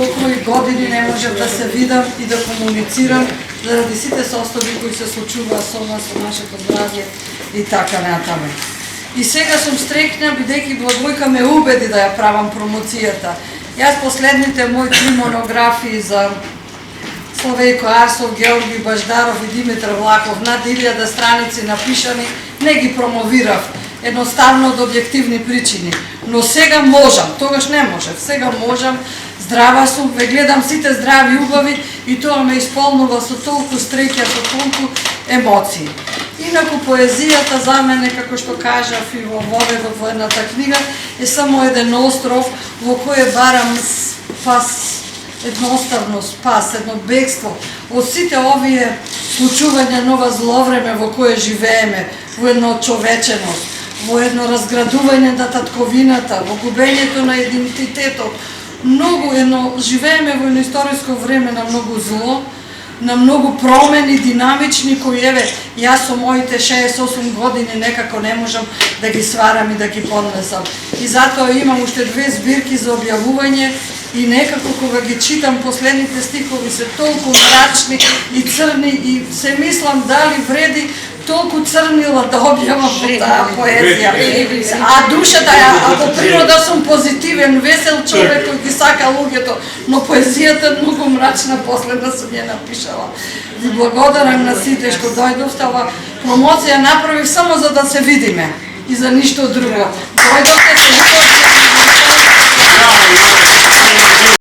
толку и години не можев да се видам и да комуницирам заради сите состојби кои се случуваат со нас, со нашето здравје и така натаму. И сега сум стрекна, бидејќи Благојка ме убеди да ја правам промоцијата. Јас последните мои 3 монографии за Славејко Арсов, Георги Баждаров и Димитар Влахов, над 1000 страници напишани, не ги промовирав, едноставно од објективни причини. Но сега можам, тогаш не можев, сега можам, здрава сум, ве гледам сите здрави и убави и тоа ме исполнува со толку среќа, со толку емоции. Инаку поезијата за мене, како што кажав и во едната книга, е само еден остров во кој барам спас, едноставно спас, едно бегство од сите овие случувања на ова зловреме во кое живееме, во едно човеченост, во едно разградување на татковината, во губењето на идентитетот. Многу живееме во едно историско време на многу зло, на многу промени, динамични, кои еве, јас со моите 68 години некако не можам да ги сварам и да ги поднесам. И затоа имам уште 2 збирки за објавување и некако кога ги читам последните стихови се толку мрачни и црни и се мислам дали вреди толку црнила да објавам таа поезија. А душата ја, а по природа сум позитивен, весел човек кој ги сака луѓето, но поезијата многу мрачна последна сум ја напишала. Ви благодарам на сите што дојдовте, ова промоција направив само за да се видиме и за ништо друго. Дојдовте се